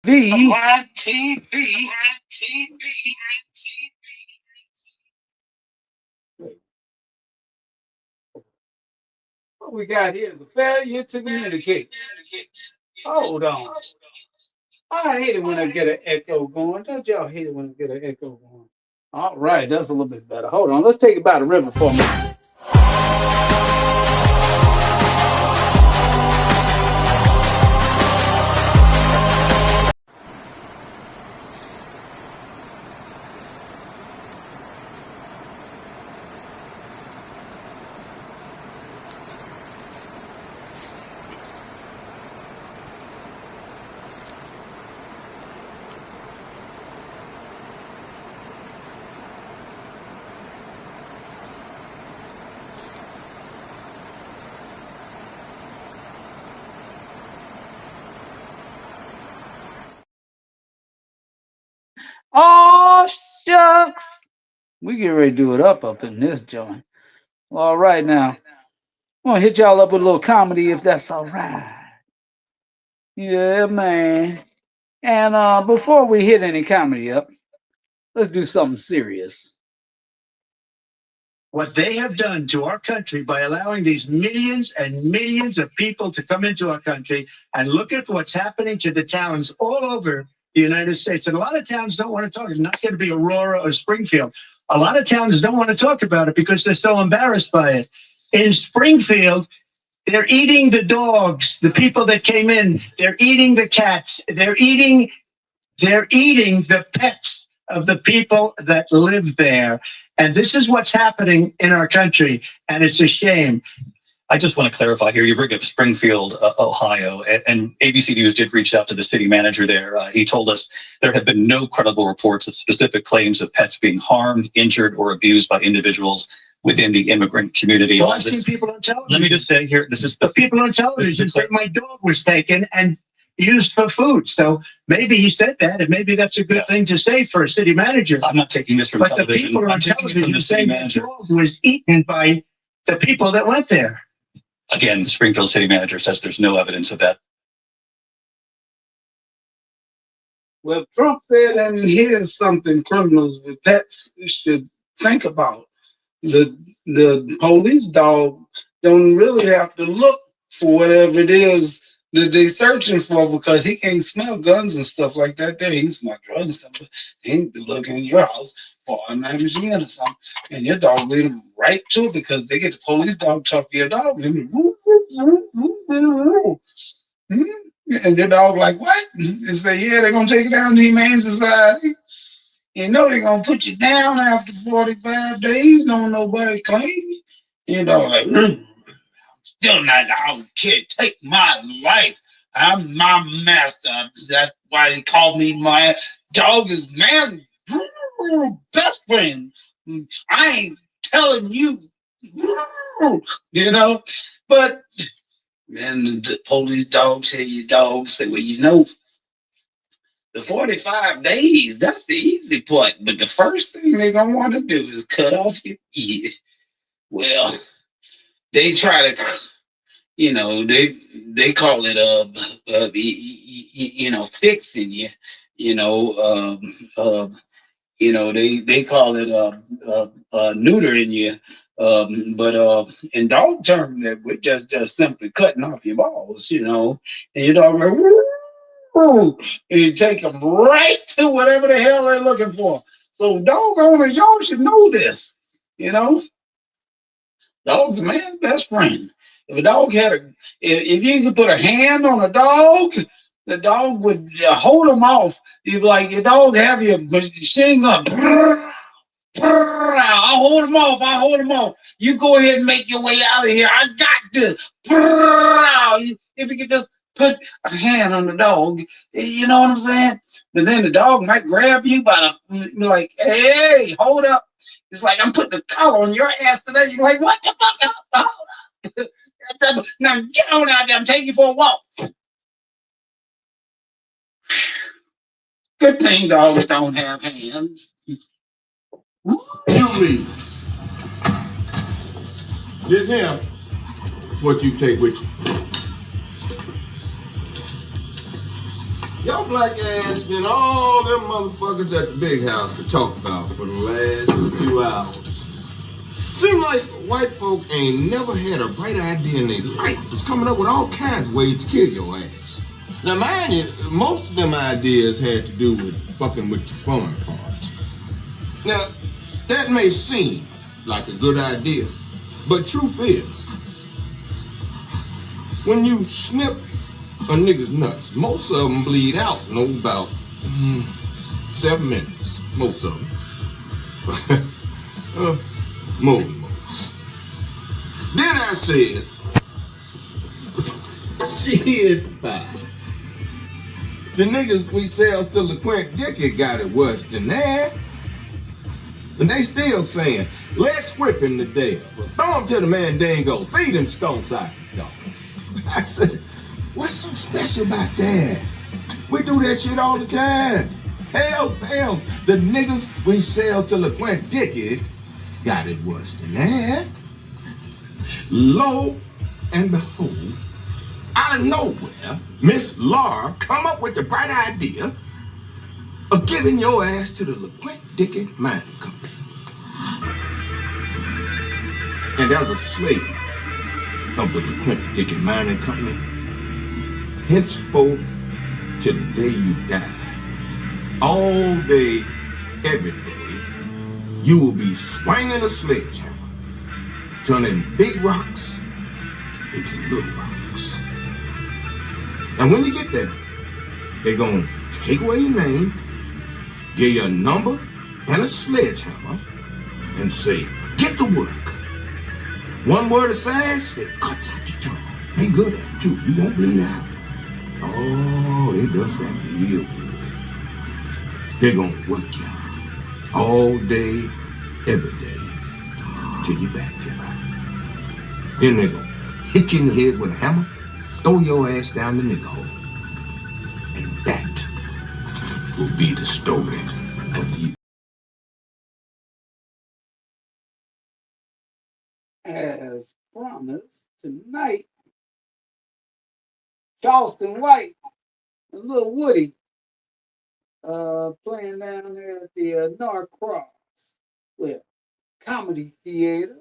Live TV. What we got here is a failure to communicate. Hold on. I hate it when I get an echo going. Don't y'all hate it when I get an echo going? All right, that's a little bit better. Hold on. Let's take it by the river for a minute. Oh, shucks. We get ready to do it up in this joint. All right, now. I'm going to hit y'all up with a little comedy if that's all right. Yeah, man. And before we hit any comedy up, let's do something serious. What they have done to our country by allowing these millions and millions of people to come into our country, and look at what's happening to the towns all over the United States. And a lot of towns don't want to talk. It's not going to be Aurora or Springfield. A lot of towns don't want to talk about it because they're so embarrassed by it. In Springfield, they're eating the dogs, the people that came in. They're eating the cats. They're eating the pets of the people that live there. And this is what's happening in our country. And it's a shame. I just want to clarify here. You bring up Springfield, Ohio, and ABC News did reach out to the city manager there. He told us there have been no credible reports of specific claims of pets being harmed, injured, or abused by individuals within the immigrant community. Well, I've seen people on television. Let me just say here, this is the people on television say my dog was taken and used for food. So maybe he said that, and maybe that's a good thing to say for a city manager. I'm not taking this from but television. The people on television saying the dog was eaten by the people that went there. Again, the Springfield city manager says there's no evidence of that. Well, Trump said, and here's something criminals with pets should think about. The police dog don't really have to look for whatever it is that they're searching for, because he can't smell guns and stuff like that there. He can smell drugs and stuff, but he ain't be looking in your house for a magazine or something. And your dog lead them right to it, because they get the police dog talk to your dog. And, woo, woo, woo, woo, woo, woo. And your dog like, what? And say, yeah, they're going to take it down to Humane Society. You know they're going to put you down after 45 days. Don't nobody claim you. You know, like, still not, I don't care. Take my life. I'm my master. That's why they call me my dog is man best friend. I ain't telling you, you know. But then the police dog tell you, dog say, well, you know, the 45 days, that's the easy part. But the first thing they're going to want to do is cut off your ear. Well, they try to, you know, they call it you know, fixing you, you know, you know, they call it neutering you, but in dog terms, that we're just simply cutting off your balls, you know, and your dog like, woo, and you take them right to whatever the hell they're looking for. So dog owners, y'all should know this, you know. Dog's a man's best friend. If a dog had if you could put a hand on a dog, the dog would hold him off. You'd be like, your dog have your machine gun. I'll hold him off. I'll hold him off. You go ahead and make your way out of here. I got this. If you could just put a hand on the dog, you know what I'm saying? But then the dog might grab you by the, like, hey, hold up. It's like, I'm putting a collar on your ass today. You're like, what the fuck? Hold up. Now get on out there. I'm taking you for a walk. Good thing dogs don't have hands. You read. This him. What you take with you. Y'all black ass been all them motherfuckers at the big house to talk about for the last few hours. Seem like white folk ain't never had a bright idea in their life. Was coming up with all kinds of ways to kill your ass. Now mind you, most of them ideas had to do with fucking with your foreign parts. Now, that may seem like a good idea, but truth is, when you snip a nigga's nuts, most of them bleed out in about 7 minutes. Most of them. Most. Then I says, shit, the niggas we sell to LaQuint Dickey got it worse than that. And they still saying, let's whip him to death. Throw him to the mandingos. Feed him stone side dog. I said, what's so special about that? We do that shit all the time. Hell, the niggas we sell to LaQuint Dickey got it worse than that. Lo and behold, out of nowhere, Miss Laura come up with the bright idea of giving your ass to the LaQuint Dickey Mining Company. And as a slave of the LaQuint Dickey Mining Company, henceforth till the day you die, all day, every day, you will be swinging a sledgehammer, turning big rocks into little rocks. And when you get there, they're going to take away your name, give you a number and a sledgehammer, and say, get to work. One word of sass, it cuts out your tongue. They good at it too. You won't bleed out. Oh, it does that real good. They're going to work you all day, every day, till you back your life. Then they're going to hit you in the head with a hammer, throw your ass down the nigger hole. And that will be the story of you. As promised, tonight, Charleston White and Little Woody playing down there at the Norcross. Well, comedy theater.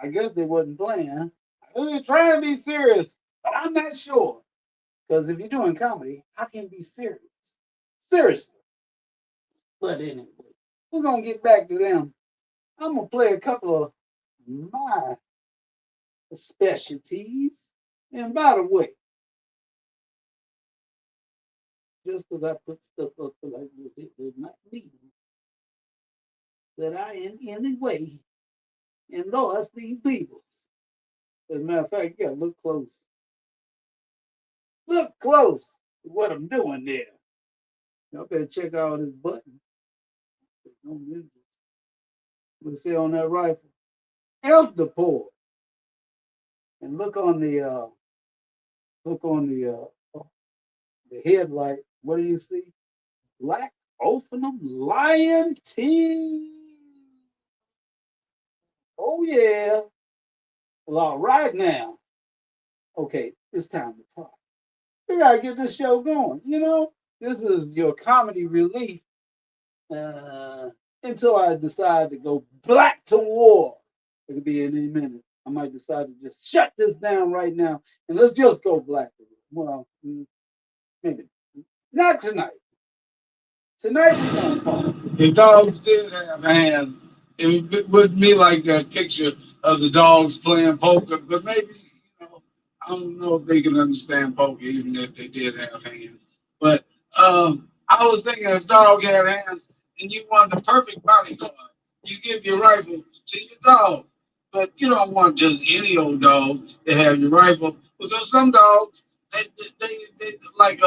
I guess they wasn't playing. They're trying to be serious, but I'm not sure. Because if you're doing comedy, how can you be serious? Seriously. But anyway, we're going to get back to them. I'm going to play a couple of my specialties. And by the way, just because I put stuff up like this, it does not mean that I in any way endorse these people. As a matter of fact, you gotta look close. Look close to what I'm doing there. Y'all better check out this button. We'll see on that rifle. F the port. And look on the headlight. What do you see? Black Ophinum Lion T. Oh yeah. Well, all right now. Okay, it's time to talk. We gotta get this show going. You know, this is your comedy relief until I decide to go black to war. It could be in any minute. I might decide to just shut this down right now and let's just go black to war. Well, maybe not tonight. Tonight we're gonna talk. If dogs did have hands, it wouldn't be like that picture of the dogs playing poker. But maybe, I don't know if they can understand poker, even if they did have hands. But I was thinking if dog had hands and you want the perfect bodyguard, you give your rifle to your dog. But you don't want just any old dog to have your rifle because some dogs, they like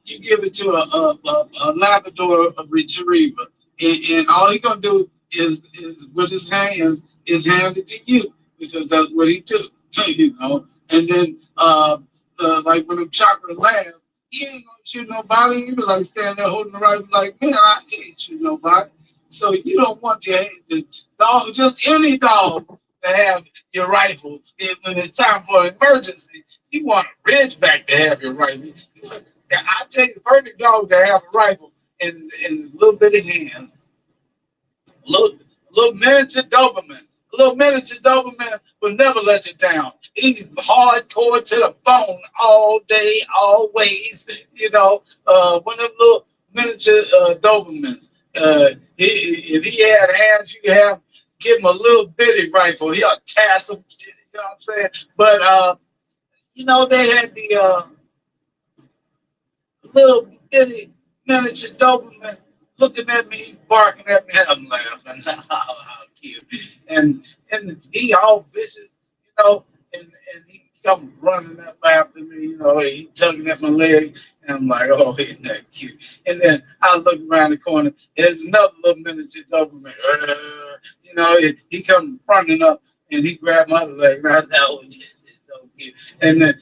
you give it to a Labrador retriever, and all he gonna do is with his hands is hand it to you because that's what he do, And then like when the chocolate lamb, he ain't gonna shoot nobody. He be like standing there holding the rifle, like man, I can't shoot nobody. So you don't want your dog, just any dog, to have your rifle when it's time for an emergency. You want a Ridgeback to have your rifle. I take the perfect dog to have a rifle in little bitty hands, little little miniature Doberman. A little miniature Doberman will never let you down. He's hardcore to the bone all day, always. You know, one of them little miniature Dobermans. If he had hands, you could have give him a little bitty rifle. He'll task him. You know what I'm saying? But you know, they had the little bitty miniature Doberman looking at me, barking at me. I'm laughing. How cute. And he all vicious, you know, and he come running up after me, you know, he tugging at my leg. And I'm like, oh, isn't that cute? And then I look around the corner, there's another little miniature Doberman. You know, he come running up and he grabbed my other leg. And I said, oh, this is so cute. And I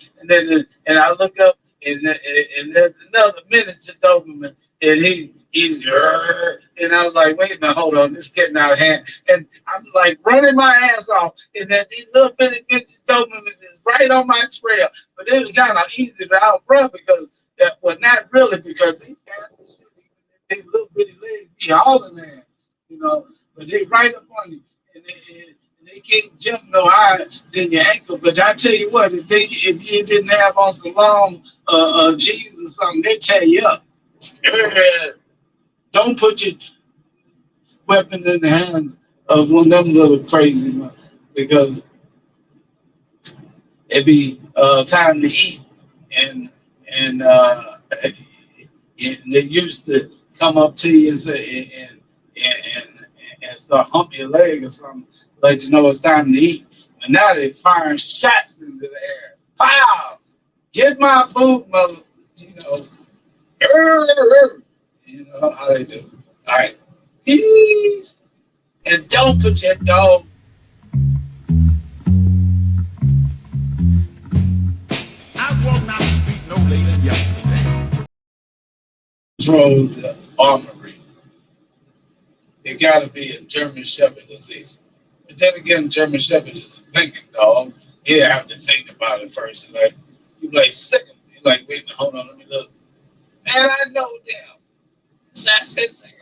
look up and there's another miniature Doberman, and he's and I was like, wait a minute, hold on, this is getting out of hand, and I'm like running my ass off, and then these little bitty miniature Dobermans is right on my trail, but it was kind of easy to outrun because well, not really because these guys, they little bitty legs be hauling at, you know, but they right up on you, and they can't jump no higher than your ankle. But I tell you what, if you didn't have on some long jeans or something, they tear you up. Don't put your weapon in the hands of one of them little crazy ones because it be time to eat, and and they used to come up to you and say and start hump your leg or something, let you know it's time to eat. And now they're firing shots into the air. Pow! Get my food, mother. You know, you know how they do. All right, peace, and don't put your dog. I will not speak no later than yesterday. Control the armory. It got to be a German Shepherd at least. But then again, German Shepherd is a thinking dog. You have to think about it first. Like you like sick of me. Like wait, hold on, let me look. Man, I know them. That's his thing.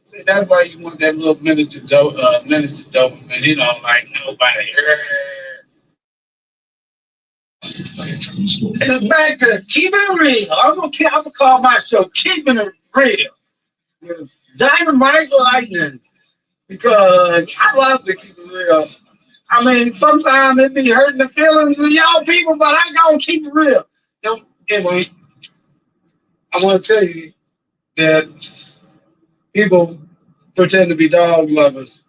See, that's why you want that little miniature Doberman. He don't like nobody. It's back to keeping it real. I'm gonna call my show "Keeping It Real" with Dynamike Lightnin because I love to keep it real. I mean, sometimes it be hurting the feelings of y'all people, but I gonna keep it real. You know, anyway, I want to tell you that people pretend to be dog lovers.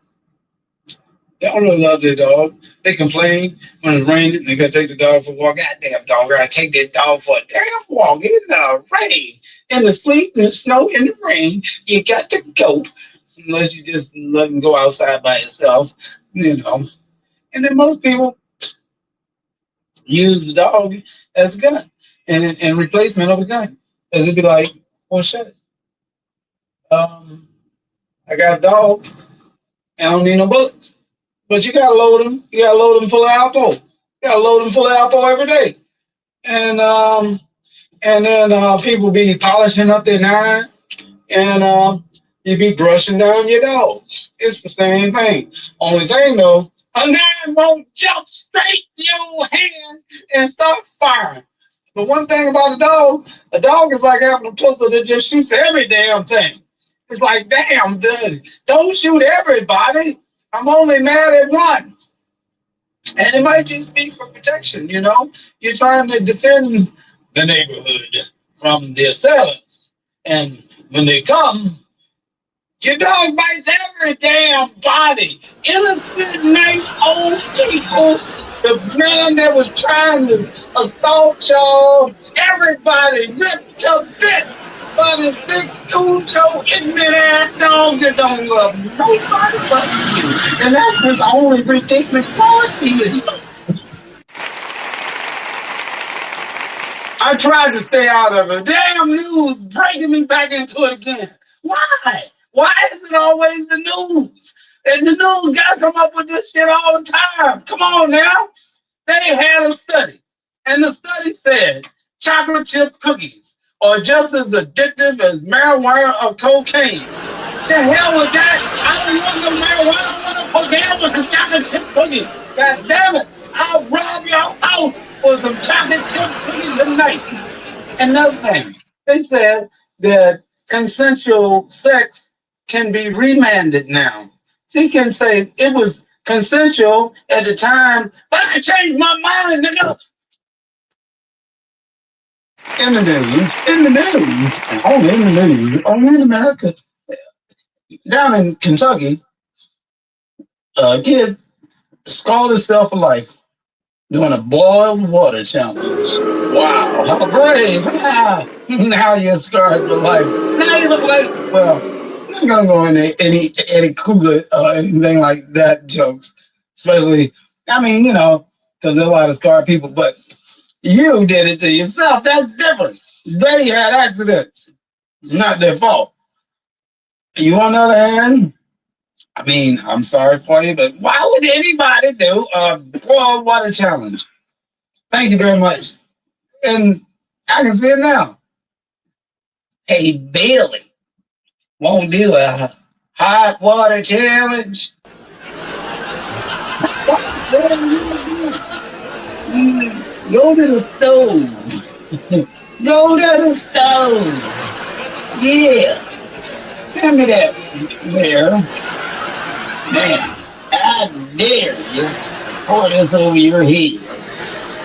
They don't really love their dog. They complain when it's raining. They gotta take the dog for a walk. Goddamn dog, I gotta take that dog for a damn walk in the rain, in the sleet, in the snow, in the rain. You got to go unless you just let him go outside by himself, you know. And then most people use the dog as a gun and in replacement of a gun. Because it'd be like, well, shit. I got a dog. I don't need no bullets. But you gotta load them. You gotta load them full of Alpo. You gotta load them full of Alpo every day. And then people be polishing up their nine, and you be brushing down your dog. It's the same thing. Only thing though, a nine won't jump straight in your hand and start firing. But one thing about a dog is like having a pistol that just shoots every damn thing. It's like, damn, dude, don't shoot everybody. I'm only mad at one. And it might just be for protection, you know? You're trying to defend the neighborhood from the assailants. And when they come, your dog bites every damn body. Innocent, nice old people. The man that was trying to assault y'all, everybody ripped to bits by this big two-toe ignorant ass dog that don't love nobody but you. And that's his only ridiculous quality. I tried to stay out of it. Damn news breaking me back into it again. Why? Why is it always the news? And the news got to come up with this shit all the time. Come on now. They had a study, and the study said chocolate chip cookies are just as addictive as marijuana or cocaine. The hell was that? I don't want no marijuana. I want no cocaine. I want some chocolate chip cookies. God damn it. I'll rob your house for some chocolate chip cookies tonight. Another thing, they said that consensual sex can be remanded now. So you can say it was consensual at the time, but I changed my mind, nigga. In the news, only in America, down in Kentucky, a kid scarred himself for life doing a boiled water challenge. Wow, how brave! Now you're scarred for life. Now you look like, well, I'm not gonna go into any Eddie Kruger or anything like that jokes, especially, I mean, because there's a lot of scarred people, but you did it to yourself. That's different. They had accidents, not their fault. You, on the other hand, I mean, I'm sorry for you, but why would anybody do a boiled water challenge? Thank you very much. And I can see it now. Hey, Billy, won't do a hot water challenge. What are you doing? Go to the stove. Go to the stove. Yeah. Hand me that there. Man, I dare you. Pour this over your head.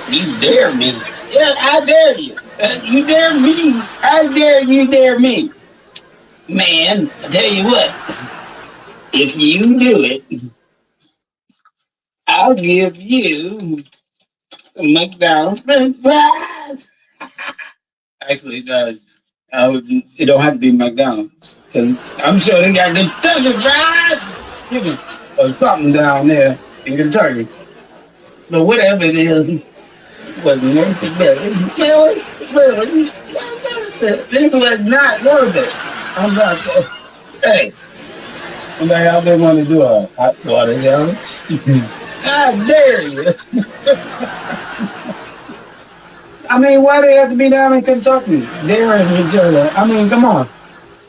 You dare me. Yeah, I dare you. You dare me. I dare you dare me. Man, I tell you what. If you do it, I'll give you McDonald's French fries. Actually, it don't have to be McDonald's because I'm sure they got Kentucky Fried Chicken or something down there in Kentucky. But whatever it is, it wasn't worth it. Really, it was not worth it. I'm not. Hey, somebody out there want to do a hot water challenge? I dare you. I mean, why they have to be down in Kentucky daring each other? I mean, come on.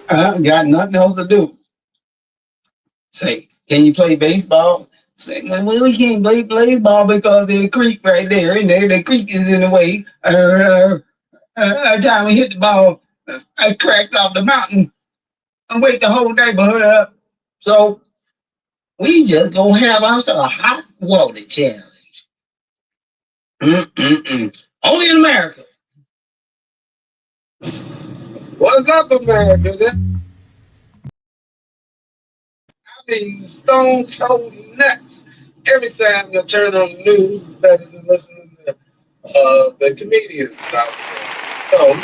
I got nothing else to do. Say, can you play baseball? Say, well, we can't play baseball because there's a creek right there, and the creek is in the way. Every time we hit the ball, it cracks off the mountain and wake the whole neighborhood up. So we just gonna have us a hot water challenge. Only in America. What's up, America? I mean, stone cold nuts. Every time you turn on the news, it's better than listening to the comedians out there. So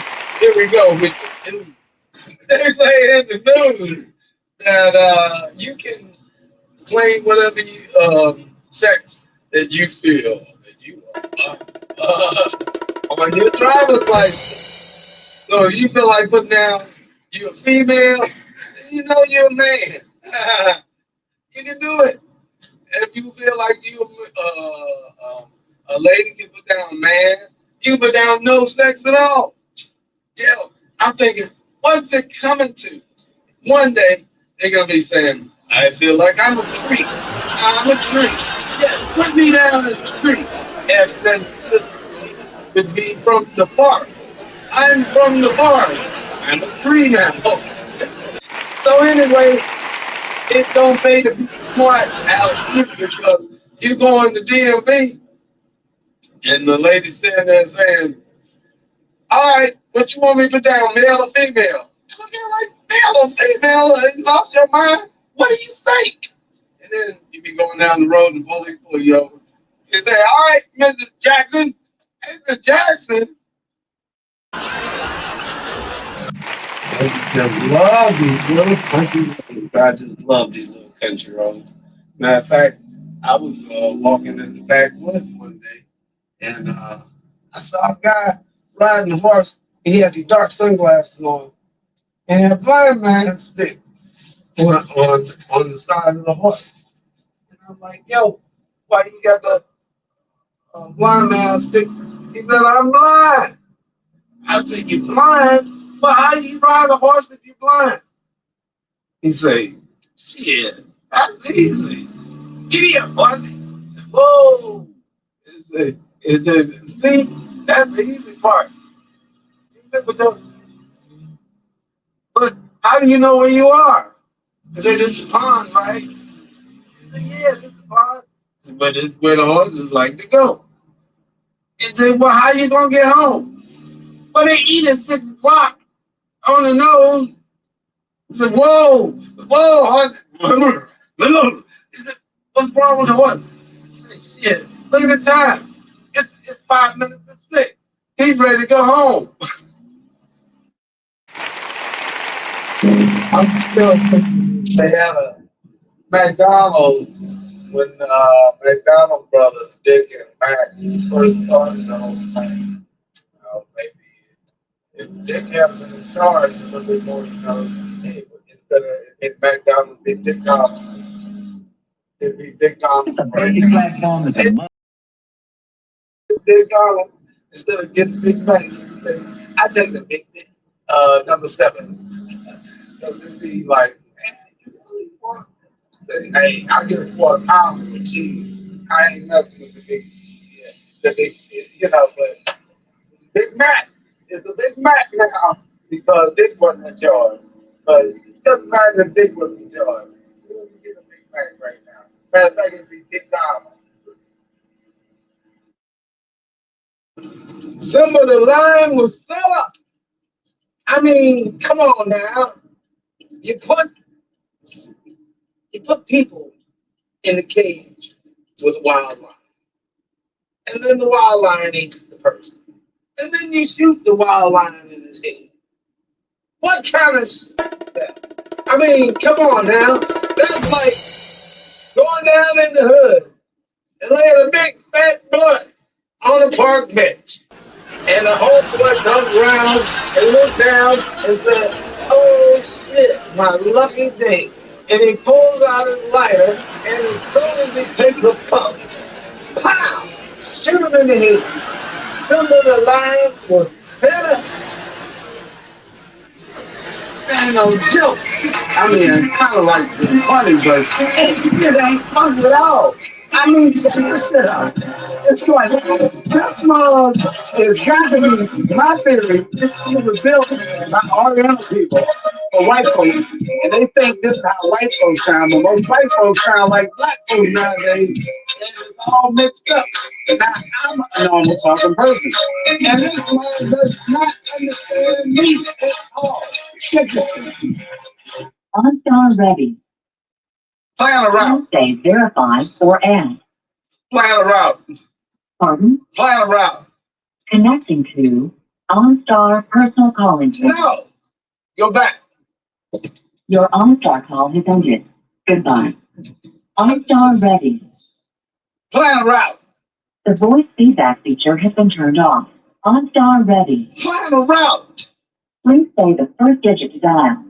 here we go with the news. They say in the news that you can claim whatever sex that you feel that you are on your driver's license. So if you feel like putting down you're a female, you know you're a man. You can do it. If you feel like you a lady can put down man, you put down no sex at all. Yeah, I'm thinking, what's it coming to? One day they're gonna be saying, I feel like I'm a tree. I'm a tree. Yeah, put me down as a tree. And then would be from the park. I'm from the park. I'm a tree now. So anyway, it don't pay to be smart out here because you go in the DMV and the lady sitting there saying, all right, what you want me to put down, male or female? I'm looking like, male or female? You lost your mind? What do you think? And then you be going down the road and police pull you over. You say, all right, Mrs. Jackson, Mrs. Jackson. I just love these little country roads. I just love these little country roads. Matter of fact, I was walking in the backwoods one day, and I saw a guy riding a horse. He had these dark sunglasses on, and had a blind man stick on the side of the horse. And I'm like, yo, why you got the blind man stick? He said, I'm blind. I said, you blind? Well, how you ride a horse if you blind? He say, shit, that's easy. Get here, horse. Whoa. See, that's the easy part. He said, but how do you know where you are? I said, this is the pond, right? He said, yeah, this is the pond. I said, but it's where the horses like to go. He said, well, how you going to get home? Well, they eat at 6 o'clock on the nose. I said, whoa, horse. He said, what's wrong with the horse? I said, shit, look at the time. It's 5 minutes to 6. He's ready to go home. I'm still thinking they had a McDonald's when McDonald brothers, Dick and Mac, first started the whole thing. Maybe if Dick had been in charge, a little bit more, hey, instead of if McDonald's be Dick Donald, it'd be Dick Donald. The basic platform is a Dick Donald, instead of getting Big Mac, say, I take the big number 7. Because it'd be like, man, you really want? Say, hey, I'll get a £4 with cheese. I ain't messing with the big, but Big Mac is a Big Mac now because Dick wasn't in charge. But it doesn't matter if Dick was in charge. We don't get a Big Mac right now. Matter of fact, it'd be Dick Donald. Some of the line was set up. I mean, come on now. You put people in a cage with wildlife. And then the wild lion eats the person. And then you shoot the wild lion in his head. What kind of shit is that? I mean, come on now. That's like going down in the hood and laying a big fat blunt on a park bench. And the whole boy comes around and looks down and says, oh shit, my lucky day. And he pulls out his lighter and as soon as he takes a puff, pow! Shoot him in the head. Some of the lion was set up. Ain't no joke. I mean, it's kind of like it's funny, but it ain't funny at all. I mean, check this shit out. It's like, this mug is got to be, my theory, it was built by Oriental people or white folks. And they think this is how white folks sound, but most white folks sound like black folks nowadays. And it's all mixed up. Now, I'm a normal talking person. And this man does not understand me at all. Check this. OnStar ready. Plan a route. Say verify or add. Plan a route. Pardon? Plan a route. Connecting to OnStar personal calling system. No. Go back. Your OnStar call has ended. Goodbye. OnStar ready. Plan a route. The voice feedback feature has been turned off. OnStar ready. Plan a route. Please say the first digit to dial.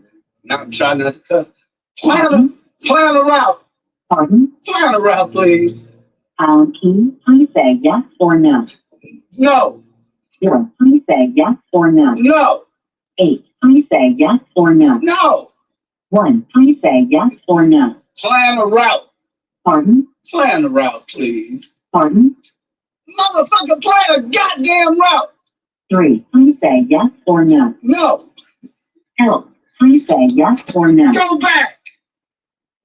Now I'm trying not to cuss. Plan a route. Pardon? Plan a route, please. Pound key. Please say yes or no. No. 0. Please say yes or no. No. 8. Please say yes or no. No. 1. Please say yes or no. Plan a route. Pardon? Plan a route, please. Pardon? Motherfucker, plan a goddamn route. 3. Please say yes or no. No. Help. Please say yes or no. Go back.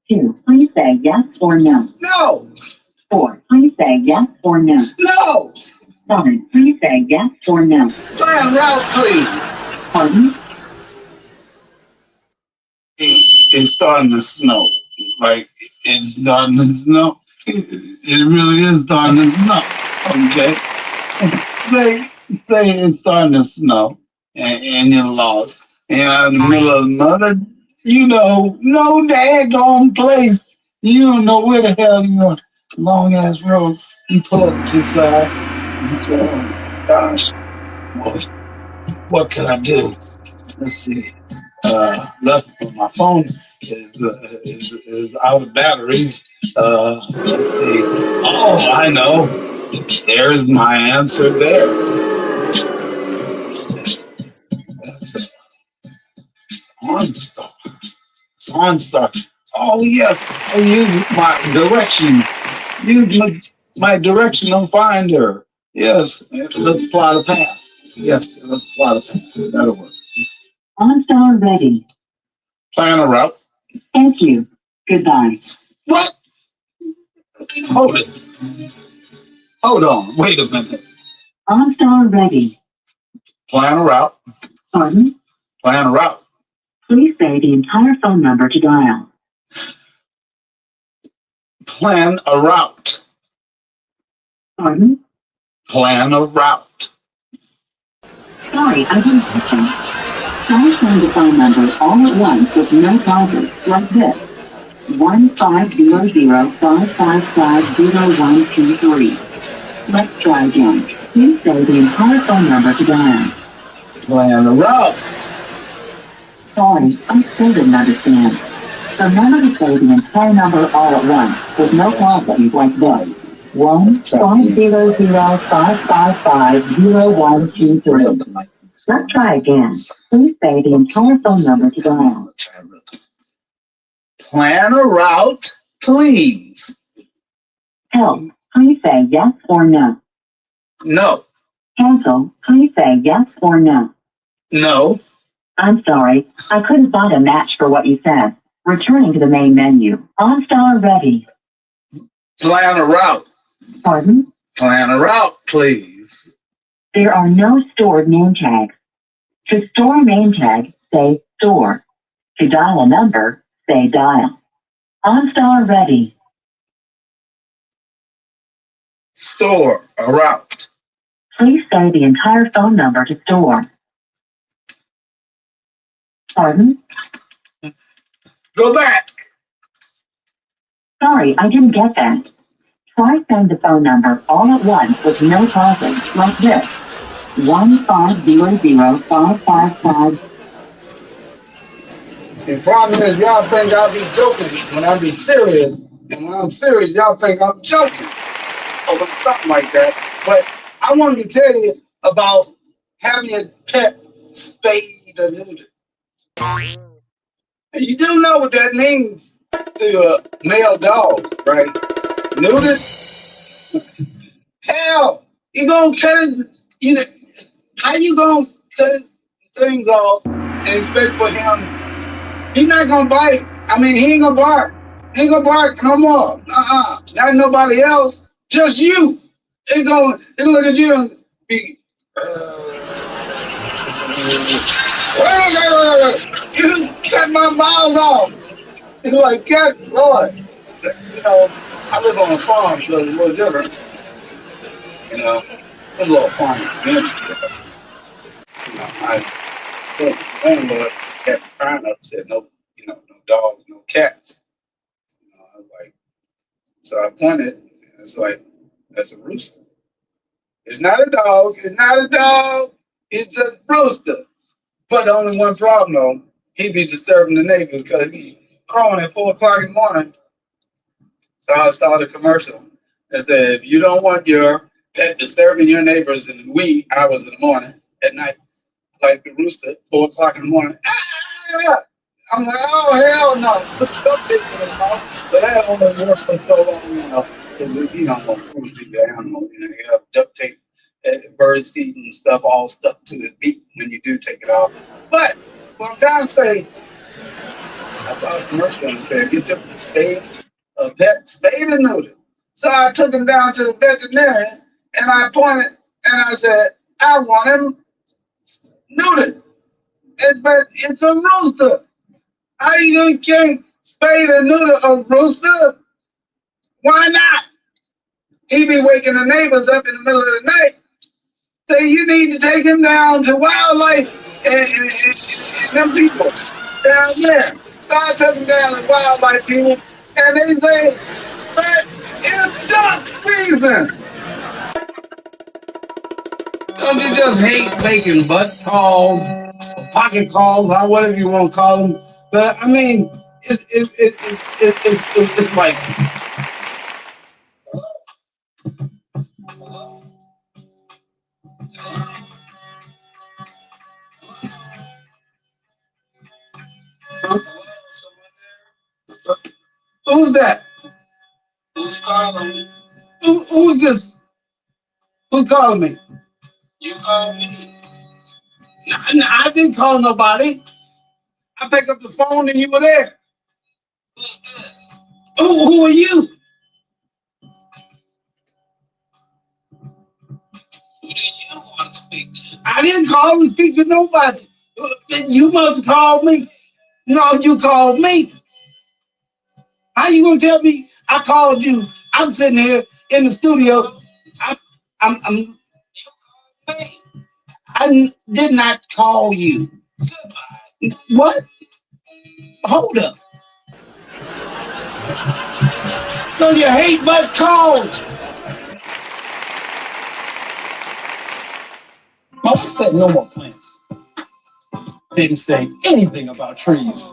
2. Please say yes or no. No. 4. Please say yes or no. No. 5. Please say yes or no. Plan a route, please. Pardon? It's starting to snow. Like, it's starting to snow. It really is starting to snow. Okay? Say it's starting to snow and you're lost. And you're in the middle of another, no daggone place. You don't know where the hell you're on. Long ass road. You pull up to the side and you say, oh gosh, what can I do? Let's see. Look, my phone is out of batteries. Let's see. Oh, I know. There's my answer there. OnStar. It's OnStar. Oh yes. I use my directions. Use my directional finder. Yes. Let's plot a path. Yes. Let's plot a path. That'll work. OnStar ready. Plan a route. Thank you. Goodbye. What? Hold it. Hold on. Wait a minute. OnStar ready. Plan a route. Pardon? Plan a route. Please say the entire phone number to dial. Plan a route. Pardon? Plan a route. Sorry, I didn't catch you. Try saying the phone number all at once with no pauses, like this. 1500-555-0123. Let's try again. Please say the entire phone number to dial. Plan a route. Sorry, I still didn't understand. Remember to say the entire number all at once with no pauses, like this. 1-500-555-0123. Let's try again. Please say the entire phone number to dial. Plan a route, please. Help, please say yes or no. No. Cancel, please say yes or no. No. I'm sorry, I couldn't find a match for what you said. Returning to the main menu. OnStar ready. Plan a route. Pardon? Plan a route, please. There are no stored name tags. To store a name tag, say store. To dial a number, say dial. OnStar ready. Store a route. Please say the entire phone number to store. Pardon? Go back. Sorry, I didn't get that. Try saying the phone number all at once with no pauses, like this. 1-500-555. The problem is y'all think I'll be joking when I be serious. And when I'm serious, y'all think I'm joking. Or something like that. But I wanted to tell you about having a pet spayed or neutered. And you do know what that means to a male dog, right? Neutered? Hell, you gonna cut it, you know, how you gonna cut his things off and expect for him? He's not gonna bite. I mean, he ain't gonna bark. He ain't gonna bark no more. Not nobody else. Just you. He gonna look at you and be. You cut my mouth off. He's like, God, Lord. You know, I live on a farm, so it's a little different. You know, a little farm community. You know, the landlord kept crying up, said no, you know, no dogs, no cats. You know, I was like, so I pointed, and it's like, that's a rooster. It's not a dog. It's not a dog. It's a rooster. But only one problem though, he be disturbing the neighbors because he be crowing at 4 o'clock in the morning. So I started a commercial that said, if you don't want your pet disturbing your neighbors in the wee hours of the morning, at night, like the rooster, 4 o'clock in the morning. Ah! I'm like, oh hell no! Put the duct tape in his mouth. But that only worked for so long, you know. Because you don't want to cruise through the animal. You know, you have duct tape, bird seed and stuff all stuck to his beak when you do take it off. But what I'm trying to say, I saw a commercial and said, get your pet spayed and neutered. So I took him down to the veterinarian and I pointed and I said, I want him neutered. But it's a rooster. How you can't spay and neuter a rooster? Why not? He be waking the neighbors up in the middle of the night. Say you need to take him down to wildlife and them people down there. So I took him down to wildlife people and they say, but it's duck season. Don't you just hate making butt calls, pocket calls, or whatever you want to call them? But I mean, it's like, Huh? Who's that? Who's calling me? Who's this? Who's calling me? You called me. I didn't call nobody. I picked up the phone and you were there. Who's this? Who are you? Who do you want to speak to? I didn't call and speak to nobody. You must call me. No, you called me. How you gonna tell me I called you? I'm sitting here in the studio. I'm I did not call you. What? Hold up. No, you hate but calls. Mother said no more plants. Didn't say anything about trees.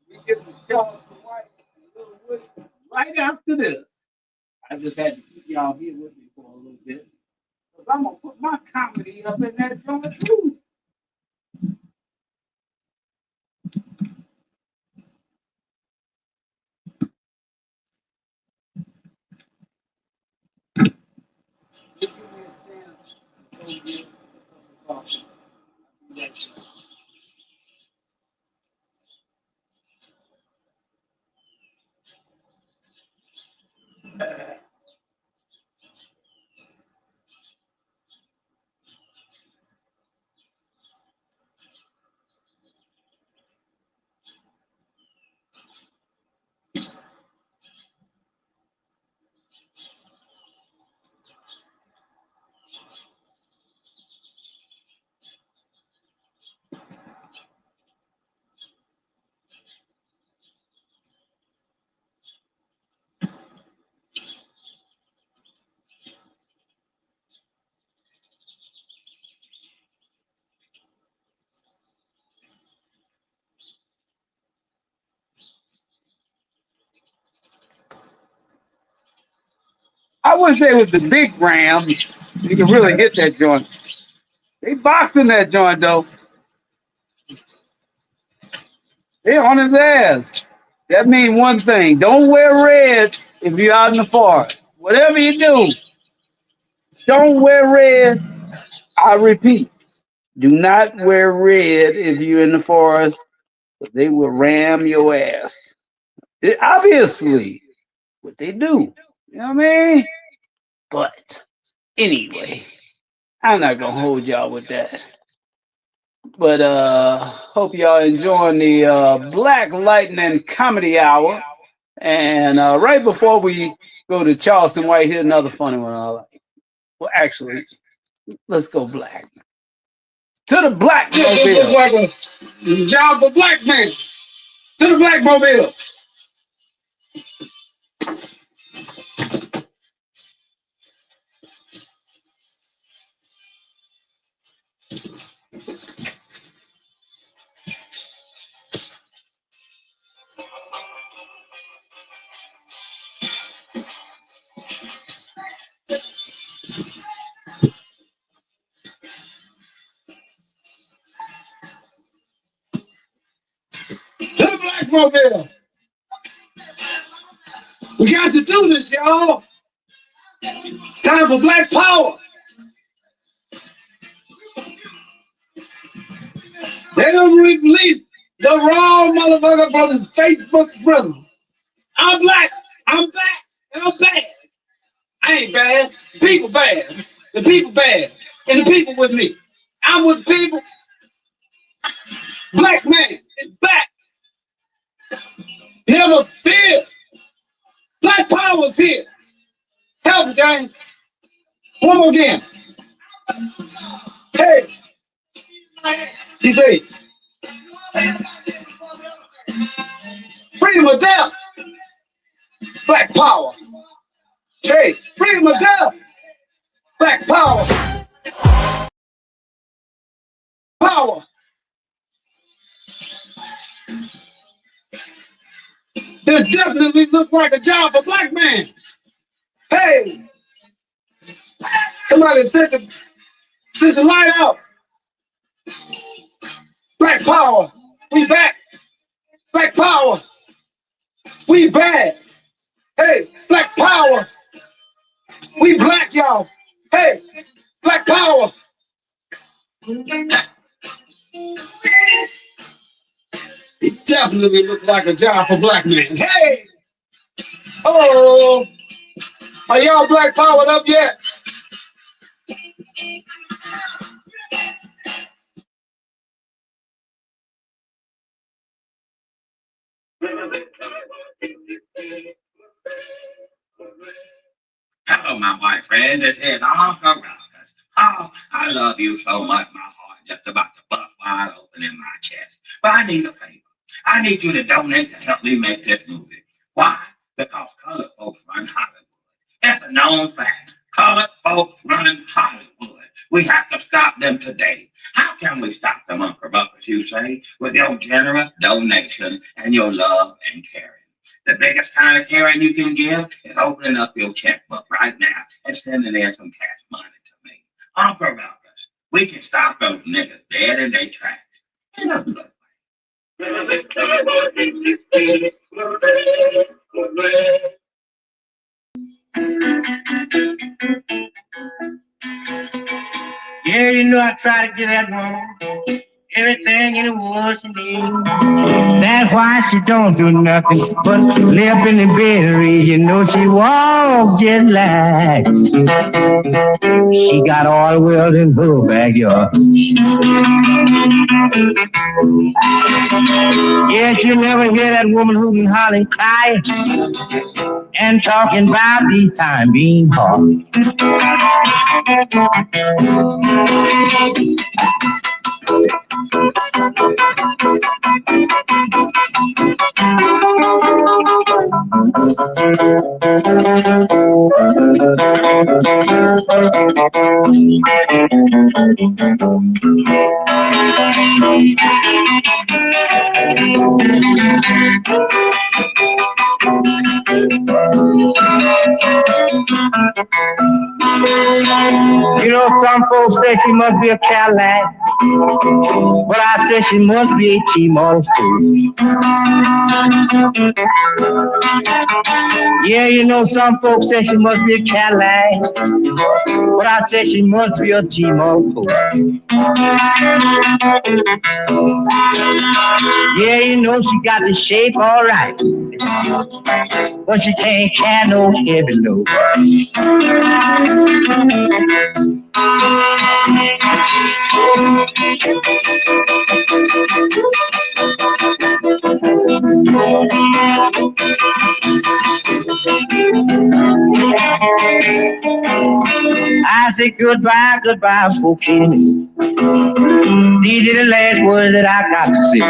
We get to Charleston White and Little Woody right after this. I just had to keep y'all here with me for a little bit. Because I'm going to put my comedy up in that joint too. Give me a chance to go get a cup of coffee. I'll be right back. I wish they was the big Rams. You can really hit that joint. They boxing that joint though. They on his ass. That means one thing. Don't wear red if you're out in the forest. Whatever you do, don't wear red. I repeat, do not wear red if you're in the forest. They will ram your ass. Obviously, what they do. You know what I mean? But anyway, I'm not gonna hold y'all with that. But hope y'all enjoying the Black Lightning Comedy Hour. And right before we go to Charleston White, here's another funny one I like. Well, actually, let's go black. To the black mobile. Like a job for black man. To the black mobile. To the black mobile. We got to do this, y'all. Time for black power. They don't release the raw motherfucker from the Facebook brother. I'm black, I'm black, and I'm bad. I ain't bad. People bad. The people bad. And the people with me. I'm with the people. Black man is back. Never fear. Black power's here. Tell me, James. One more again. Hey. He said, freedom of death. Black power. Hey, freedom of death. Black power. Power. The It definitely looked like a job for black man. Hey, somebody sent the light out. Black power, we back. Black power, we bad. Hey, black power, we black, y'all. Hey, black power. It definitely looks like a job for black men. Hey, oh, are y'all black powered up yet? Hello, my boyfriend. This is Uncle Ruckus. Oh, I love you so much, my heart just about to bust wide open in my chest. But I need a favor. I need you to donate to help me make this movie. Why? Because colored folks run Hollywood. It's a known fact. Colored folks run Hollywood. We have to stop them today. How can we stop them, Uncle Ruckus, you say? With your generous donation and your love and caring. The biggest kind of caring you can give is opening up your checkbook right now and sending in some cash money to me. Uncle Ruckus, we can stop those niggas dead in their tracks. In a good way. Yeah, you know I try to get that woman everything in the world she needs. That's why she don't do nothing but live in the bedroom. You know she walk just like she got all the world in her backyard. Yes, you never hear that woman hooting, hollering, crying, and talking about these times being hard. You know, some folks say she must be a Cadillac, but I say she must be a T-model too. Yeah, you know, some folks say she must be a Cadillac, but I say she must be a T-model too. Yeah, you know, she got the shape all right, but she can't carry no heavy load. I say goodbye, goodbye, Spokane. These are the last words that I got to say.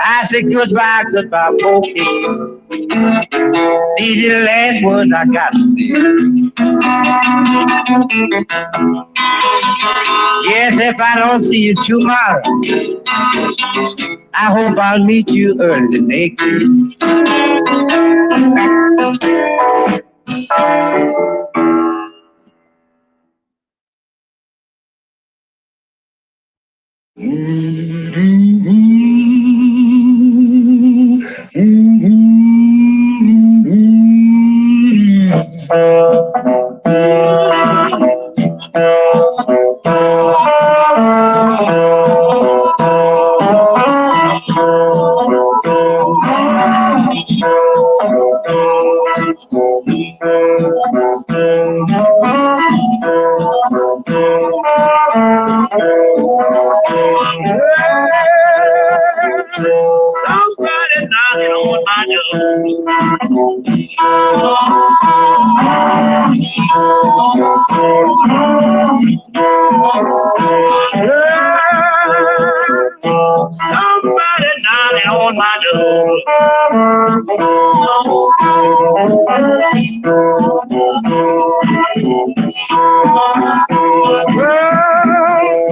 I say goodbye, goodbye, Spokane. These are the last words I got to say. Yes, if I don't see you tomorrow, I hope I'll meet you early the next day. Somebody knocking on my door. Somebody knocking on my door.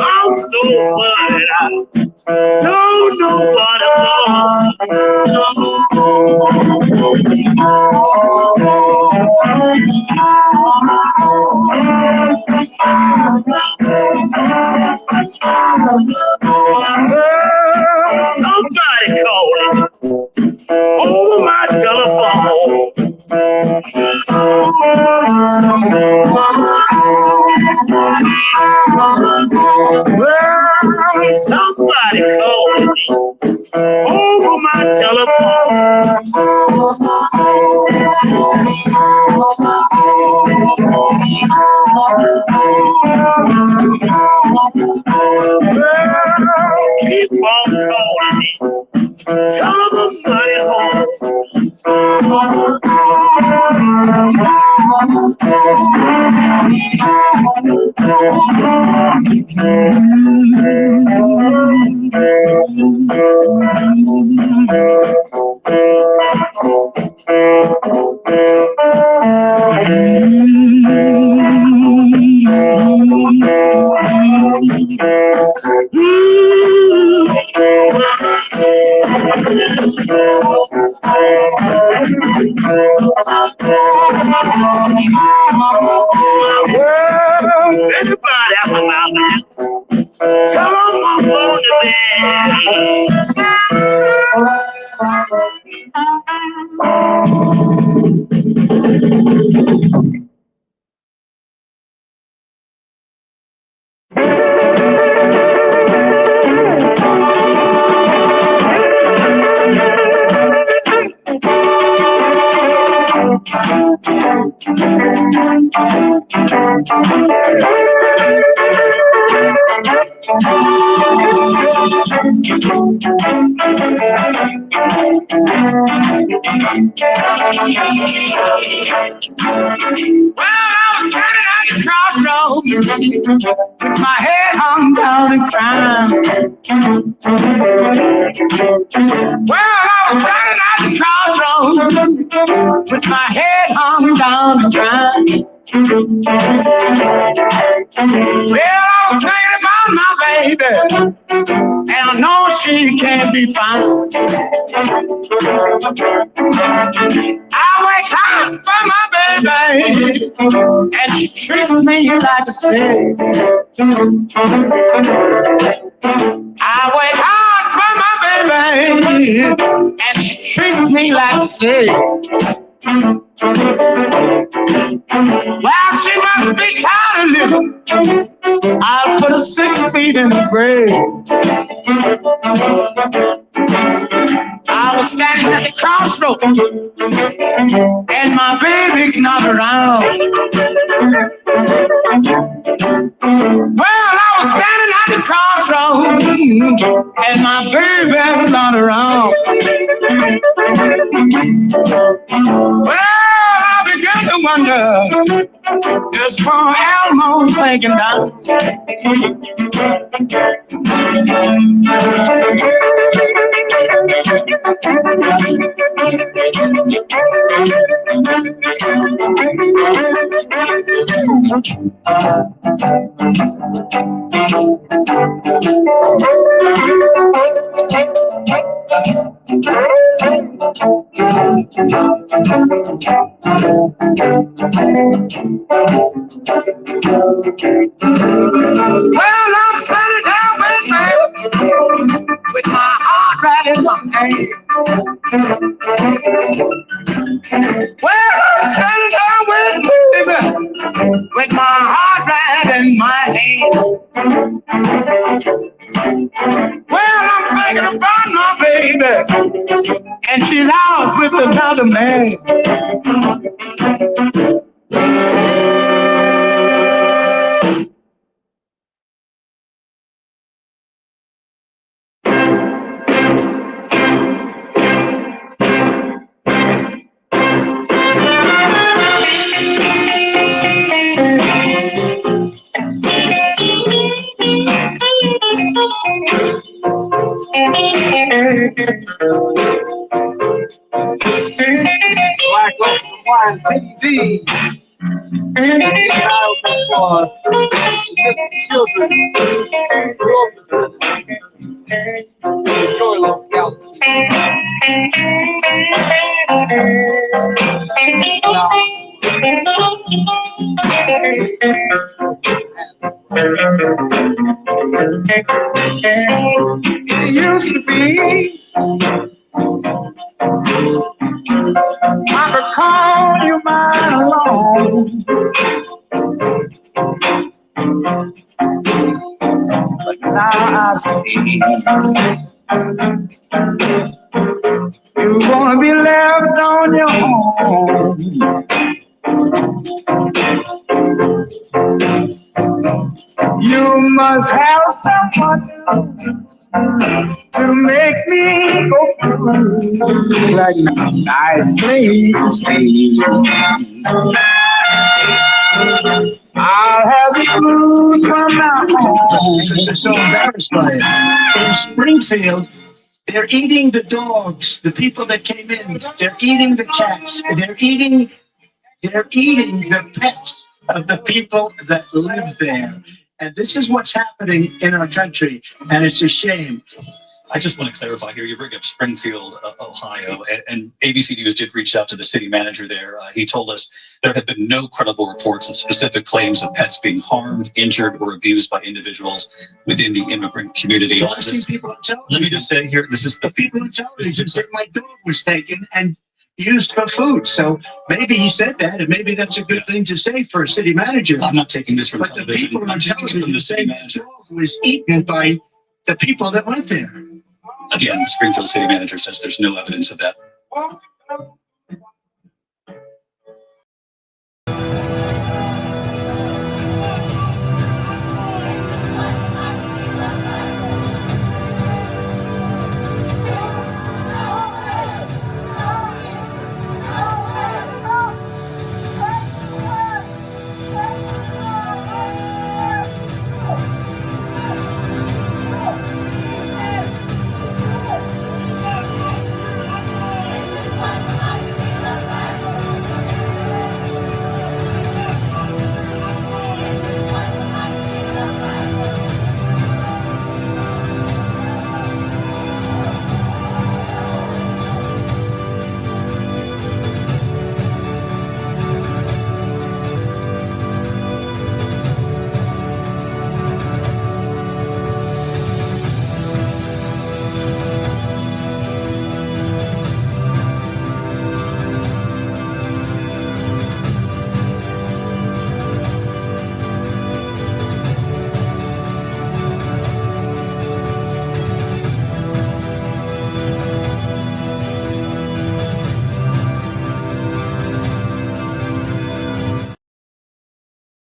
I'm so worried. I don't know what Somebody calling over my telephone. Well, somebody calling me over my telephone. Well, keep on calling me. Tell them I'm not at home. Well, everybody out there, tell them I'm on the Well, I was standing at the crossroads with my head hung down and crying. Well, I was standing at the crossroads with my head hung down and crying. Well, I was thinking about my baby, and I know she can't be found. I work hard for my baby, and she treats me like a slave. I work hard for my baby, and she treats me like a slave. Well, she must be tired of living. I'll put her 6 feet in the grave. I was standing at the crossroads, and my baby's not around. Well, I was standing at the crossroads, and my baby's not around. Well, I began to wonder, is Paul Elmo sinking down? Well, I'm standing down with my heart right in my hand. Well, I'm standing down with my heart right in my hand. Well, I'm thinking about my baby, and she's out with another man. Black Wine TV. Children. Enjoy locality. It used to be I could call you my own, but now I see you're gonna be left on your own. You must have someone to make me go through like nice place to see. I'll have the blues from now on. So embarrassed by it. In Springfield, they're eating the dogs, the people that came in. They're eating the cats. They're eating the pets of the people that live there. And this is what's happening in our country, and it's a shame. I just want to clarify here. You bring up Springfield, Ohio, and ABC News did reach out to the city manager there. He told us there have been no credible reports of specific claims of pets being harmed, injured, or abused by individuals within the immigrant community. I've seen people on television. Let me just say here, this is the People on television said my dog was taken and used for food. So maybe he said that, and maybe that's a good thing to say for a city manager. I'm not taking this from But the television. people on I'm taking it from television the city say the manager. dog was eaten by the people that went there. Again, the Springfield city manager says there's no evidence of that.